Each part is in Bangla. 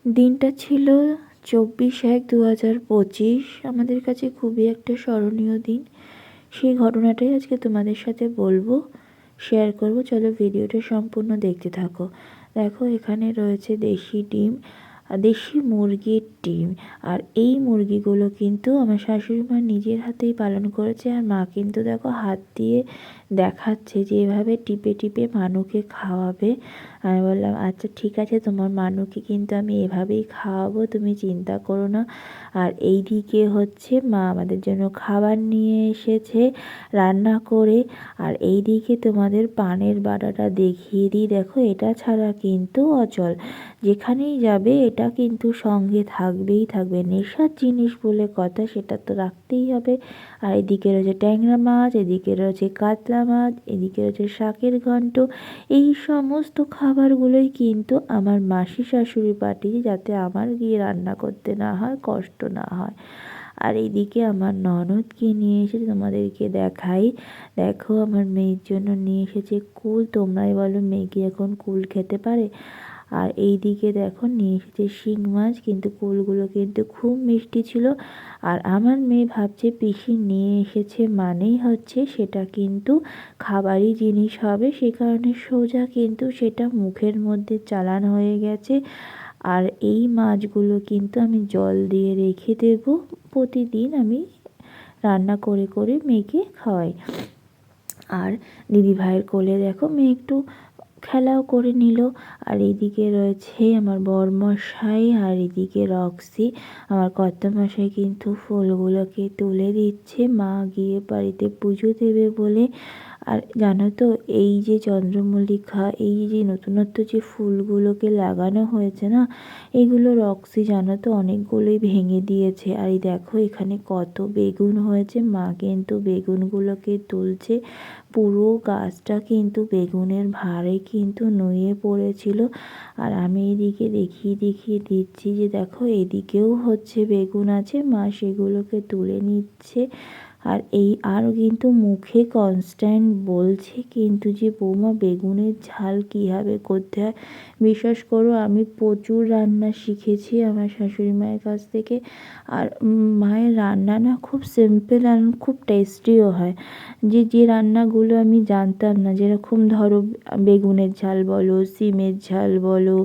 দিনটা ছিল 24/1/2025। আমাদের কাছে খুবই একটা স্মরণীয় দিন। সেই ঘটনাটাই আজকে তোমাদের সাথে বলবো, শেয়ার করব। চলো ভিডিওটা সম্পূর্ণ দেখতে থাকো। দেখো, এখানে রয়েছে দেশি ডিম, দেশি মুরগির ডিম। আর এই মুরগিগুলো কিন্তু আমার শাশুড়ি মা নিজের হাতেই পালন করেছে। আর মা কিন্তু দেখো হাত দিয়ে দেখাচ্ছে যে এভাবে টিপে টিপে মানুকে খাওয়াবে। আমি বললাম, আচ্ছা ঠিক আছে, তোমার মানুকে কিন্তু আমি এভাবেই খাওয়াবো, তুমি চিন্তা করো না। আর এই দিকে হচ্ছে মা আমাদের জন্য খাবার নিয়ে এসেছে রান্না করে। আর এই দিকে তোমাদের পানের বাটাটা দেখিয়ে দিই। দেখো, এটা ছাড়া কিন্তু অচল। যেখানেই যাবে এটা কিন্তু সঙ্গে থাকবেই থাকবে। নেশার জিনিস বলে কথা, সেটা তো রাখতেই হবে। আর এদিকে রয়েছে ট্যাংরা মাছ, এদিকে রয়েছে কাতলা মাছ, এদিকে রয়েছে শাকের ঘন্ট। এই সমস্ত খাবারগুলোই কিন্তু আমার মাসি শাশুড়ি পাঠিয়ে, যাতে আমার গিয়ে রান্না করতে না হয়, কষ্ট না হয়। আর এইদিকে আমার ননদকে নিয়ে এসেছে, তোমাদেরকে দেখাই। দেখো, আমার মেয়ের জন্য নিয়ে এসেছে কুল। তোমরাই বলো, মেয়ে কি এখন কুল খেতে পারে? আর এই দিকে দেখো নিয়ে এসেছে শিং মাছ, কিন্তু কুলগুলো কিন্তু খুব মিষ্টি ছিল। আর আমার মেয়ে ভাবছে পিসি নিয়ে এসেছে মানেই হচ্ছে সেটা কিন্তু খাবারই জিনিস হবে, সে কারণে সোজা কিন্তু সেটা মুখের মধ্যে চালান হয়ে গেছে। আর এই মাছগুলো কিন্তু আমি জল দিয়ে রেখে দেব। প্রতিদিন আমি রান্না করে করে মেয়েকে খাওয়াই। আর দিদিভাইয়ের কোলে দেখো মেয়ে একটু খেলাও করে নিল। আর এইদিকে রয়েছে আমার বরমশাই, আর এদিকে রক্সি আমার কর্তামশাই কিন্তু ফুলগুলোকে তুলে দিচ্ছে, মা গিয়ে বাড়িতে পুজো দেবে বলে। আর জানো তো, এই যে চন্দ্রমল্লিকা, এই যে নতুনত্ব যে ফুলগুলোকে লাগানো হয়েছে না, এগুলো রক্সি জানো তো অনেকগুলোই ভেঙে দিয়েছে। আর এই দেখো এখানে কত বেগুন হয়েছে, মা কিন্তু বেগুনগুলোকে তুলছে। পুরো গাছটা কিন্তু বেগুনের ভারে কিন্তু নুয়ে পড়েছিল। আর আমি এদিকে দেখিয়ে দেখিয়ে দিচ্ছি যে দেখো এদিকেও হচ্ছে বেগুন আছে, মা সেগুলোকে তুলে নিচ্ছে। আর আরও কিন্তু মুখে কনস্ট্যান্ট বলছে কিন্তু যে বৌমা বেগুনের ঝাল কীভাবে করতে হয়। বিশ্বাস করো, আমি প্রচুর রান্না শিখেছি আমার শাশুড়ি মায়ের কাছ থেকে। আর মায়ের রান্না না খুব সিম্পল আর খুব টেস্টিও হয়। যে রান্নাগুলো আমি জানতাম না, যেরকম ধরো বেগুনের ঝাল বলো, সিমের ঝাল বলো,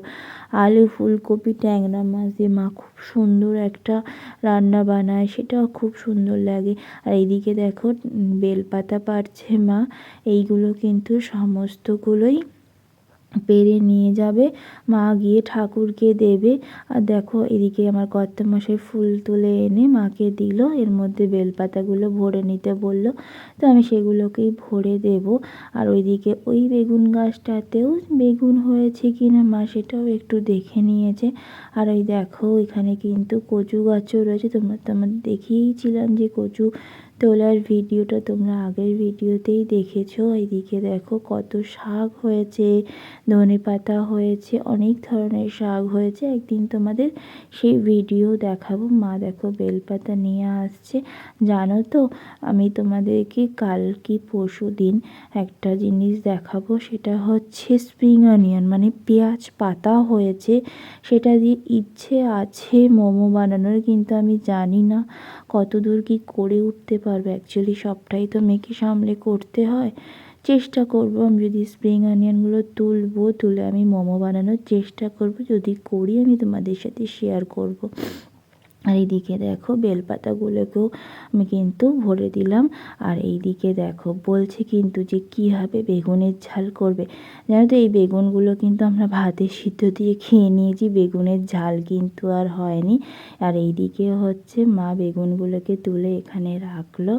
আলু ফুলকপি ট্যাংরা মাছ দিয়ে মা খুব সুন্দর একটা রান্না বানায়, সেটাও খুব সুন্দর লাগে। আর এইদিকে দেখো বেলপাতা পাড়ছে মা। এইগুলো কিন্তু সমস্তগুলোই পেরে নিয়ে যাবে, মা গিয়ে ঠাকুরকে দেবে। আর দেখো এদিকে আমার কর্তামশাই ফুল তুলে এনে মাকে দিল, এর মধ্যে বেলপাতাগুলো ভরে নিতে বলল, তো আমি সেগুলোকেই ভরে দেব। আর ওইদিকে ওই বেগুন গাছটাতেও বেগুন হয়েছে কিনা মা সেটাও একটু দেখে নিয়েছে। আর ওই দেখো এখানে কিন্তু কচু গাছও রয়েছে, তোমাদের দেখিয়েছিলাম যে কচু তোলার ভিডিওটা তোমরা আগের ভিডিওতেই দেখেছো। এইদিকে দেখো কত শাক হয়েছে, ধনেপাতা হয়েছে, অনেক ধরনের শাক হয়েছে। একদিন তোমাদের সেই ভিডিও দেখাবো। মা দেখো বেলপাতা নিয়ে আসছে। জানো তো, আমি তোমাদেরকে কাল কি পরশু দিন একটা জিনিস দেখাবো, সেটা হচ্ছে স্প্রিং অনিয়ন, মানে পেঁয়াজ পাতা হয়েছে। সেটা দিয়ে ইচ্ছে আছে মোমো বানানোর, কিন্তু আমি জানি না কত দূর কী করে উঠতে পারবে। অ্যাকচুয়ালি সবটাই তো মেয়েকে সামলে করতে হয়। চেষ্টা করব, আমি যদি স্প্রিং অনিয়নগুলো তুলে আমি মোমো বানানোর চেষ্টা করব। যদি করি আমি তোমাদের সাথে শেয়ার করব। আর এইদিকে দেখো বেলপাতাগুলোকেও আমি কিন্তু ভরে দিলাম। আর এইদিকে দেখো বলছে কিন্তু যে কীভাবে বেগুনের ঝাল করবে। জানো তো, এই বেগুনগুলো কিন্তু আমরা ভাতে সিদ্ধ দিয়ে খেয়ে নিয়েছি, বেগুনের ঝাল কিন্তু আর হয়নি। আর এইদিকে হচ্ছে মা বেগুনগুলোকে তুলে এখানে রাখলো।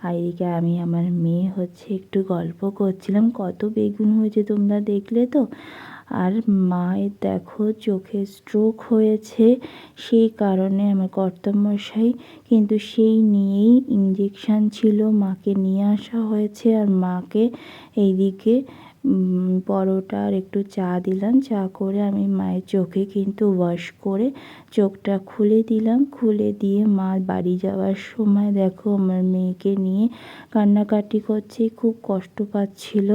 আর এইদিকে আমি আমার মেয়ে হচ্ছে একটু গল্প করছিলাম। কত বেগুন হয়েছে তোমরা দেখলে তো। আর মায়ের দেখো চোখে স্ট্রোক হয়েছে, সেই কারণে আমার কর্তামশাই কিন্তু সেই নিয়েই ইঞ্জেকশান ছিল, মাকে নিয়ে আসা হয়েছে। আর মাকে এইদিকে পরোটা আর একটু চা দিলাম। চা করে আমি মায়ের চোখে কিন্তু ওয়াশ করে চোখটা খুলে দিলাম। খুলে দিয়ে মা বাড়ি যাওয়ার সময় দেখো আমার মেয়েকে নিয়ে কান্নাকাটি করছে, খুব কষ্ট পাচ্ছিল।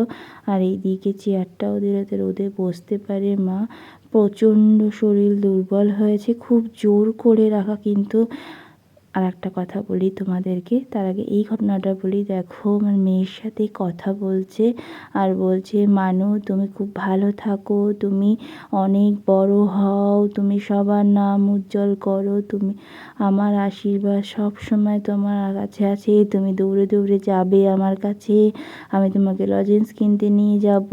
আর এইদিকে চেয়ারটাও দিলে রোদে বসতে পারে মা, প্রচণ্ড শরীর দুর্বল হয়েছে, খুব জোর করে রাখা। কিন্তু আর একটা কথা বলি তোমাদেরকে, তার আগে এই ঘটনাটা বলি। দেখো আমার মেয়ের সাথে কথা বলছে আর বলছে, মানু তুমি খুব ভালো থাকো, তুমি অনেক বড় হও, তুমি সবার নাম উজ্জ্বল করো, তুমি আমার আশীর্বাদ সব সময় তোমার কাছে আছে, তুমি দৌড়ে দৌড়ে যাবে আমার কাছে, আমি তোমাকে লজেন্স কিনতে নিয়ে যাব,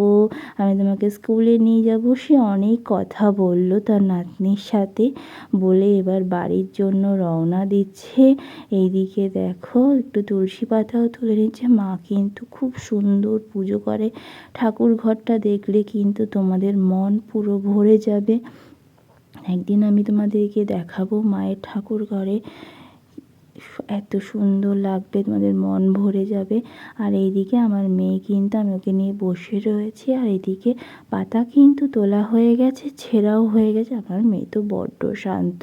আমি তোমাকে স্কুলে নিয়ে যাব। সে অনেক কথা বলল তার নাতনির সাথে, বলে এবার বাড়ির জন্য রওনা দিচ্ছে। এইদিকে দেখো একটু তুলসী পাতাও তুলে নিচ্ছে। মা কিন্তু খুব সুন্দর পুজো করে, ঠাকুর ঘরটা দেখলে কিন্তু তোমাদের মন পুরো ভরে যাবে। একদিন আমি তোমাদেরকে দেখাবো মায়ের ঠাকুর ঘরে, এত সুন্দর লাগবে, তোমাদের মন ভরে যাবে। আর এইদিকে আমার মেয়ে কিন্তু, আমি ওকে নিয়ে বসে রয়েছি, আর এদিকে পাতা কিন্তু তোলা হয়ে গেছে, ছেঁড়াও হয়ে গেছে। আমার মেয়ে তো বড্ড শান্ত,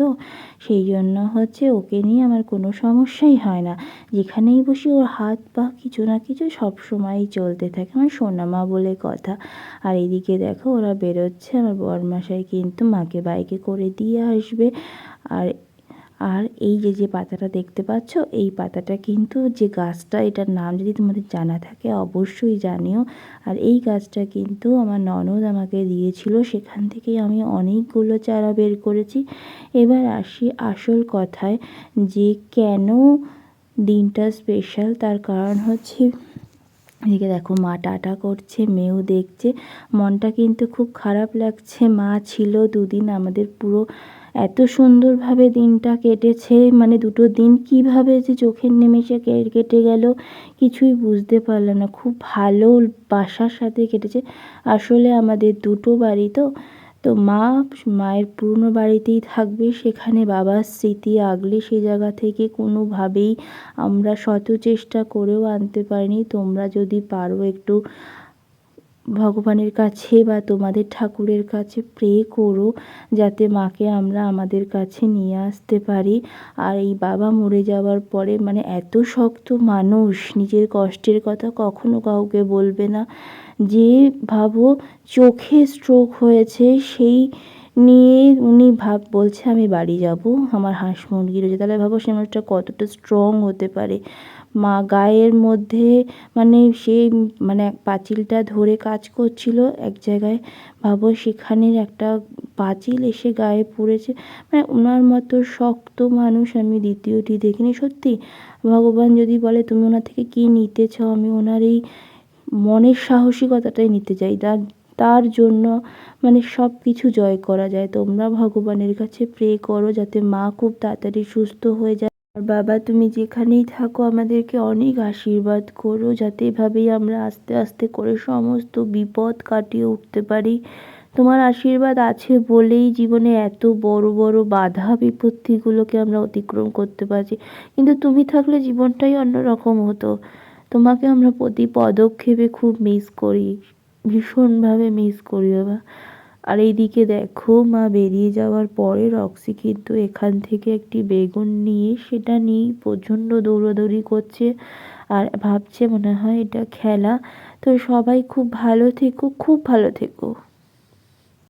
সেই জন্য হচ্ছে ওকে নিয়ে আমার কোনো সমস্যাই হয় না। যেখানেই বসি ওর হাত পা কিছু না কিছু সব সময়ই চলতে থাকে, আমার সোনামা বলে কথা। আর এদিকে দেখো ওরা বেরোচ্ছে, আমার বরমশাই কিন্তু মাকে বাইকে করে দিয়ে আসবে। আর আর এই যে পাতাটা দেখতে পাচ্ছ, এই পাতাটা কিন্তু যে গাছটা, এটার নাম যদি তোমাদের জানা থাকে অবশ্যই জানিও। আর এই গাছটা কিন্তু আমার ননদ আমাকে দিয়েছিল, সেখান থেকেই আমি অনেকগুলো চারা বের করেছি। এবার আসি আসল কথায়, যে কেন দিনটা স্পেশাল। তার কারণ হচ্ছে, এদিকে দেখো মা টাটা করছে, মেয়েও দেখছে, মনটা কিন্তু খুব খারাপ লাগছে। মা ছিল দুদিন আমাদের, পুরো এত সুন্দরভাবে দিনটা কেটেছে, মানে দুটো দিন কিভাবে যে চোখের নিমেষে কেটে গেল কিছুই বুঝতে পারলাম না। খুব ভালো বাসার সাথে কেটেছে। আসলে আমাদের দুটো বাড়ি তো, তো মায়ের পুরনো বাড়িতেই থাকবে, সেখানে বাবার স্মৃতি আগলে সে জায়গা থেকে কোনোভাবেই আমরা শত চেষ্টা করেও আনতে পারিনি। তোমরা যদি পারো একটু ভগবানের কাছে বা তোমাদের ঠাকুরের কাছে প্রে করো, যাতে মাকে আমরা আমাদের কাছে নিয়ে আসতে পারি। আর এই বাবা মরে যাওয়ার পরে, মানে এত শক্ত মানুষ, নিজের কষ্টের কথা কখনো কাউকে বলবে না। যে ভাবো চোখে স্ট্রোক হয়েছে, সেই নিয়ে উনি বলছে আমি বাড়ি যাব, আমার হাঁস মুরগি রয়েছে। তাহলে ভাবো সে মানুষটা কতটা স্ট্রং হতে পারে। মা গায়ের মধ্যে, মানে সে মানে পাঁচিলটা ধরে কাজ করছিল এক জায়গায়, ভাবো সেখানের একটা পাঁচিল এসে গায়ে পড়েছে। মানে ওনার মতো শক্ত মানুষ আমি দ্বিতীয়টি দেখিনি। সত্যি ভগবান যদি বলে তুমি ওনার থেকে কী নিতে চাও, আমি ওনার এই মনের সাহসিকতাটাই নিতে চাই। তার জন্য মানে সব কিছু জয় করা যায়। তোমরা ভগবানের কাছে প্রে করো যাতে মা খুব তাড়াতাড়ি সুস্থ হয়ে যায়। আর বাবা তুমি যেখানেই থাকো আমাদেরকে অনেক আশীর্বাদ করো, যাতে এভাবেই আমরা আস্তে আস্তে করে সমস্ত বিপদ কাটিয়ে উঠতে পারি। তোমার আশীর্বাদ আছে বলেই জীবনে এত বড় বড় বাধা বিপত্তিগুলোকে আমরা অতিক্রম করতে পারছি। কিন্তু তুমি থাকলে জীবনটাই অন্যরকম হতো। তোমাকে আমরা প্রতি পদক্ষেপে খুব মিস করি, ভীষণভাবে মিস করি বাবা। আর এইদিকে দেখো মা বেরিয়ে যাওয়ার পরে রক্সি কিন্তু এখান থেকে একটি বেগুন নিয়ে, সেটা নিয়েই প্রচণ্ড দৌড়াদৌড়ি করছে, আর ভাবছে মনে হয় এটা খেলা। তো সবাই খুব ভালো থেকো, খুব ভালো থেকো।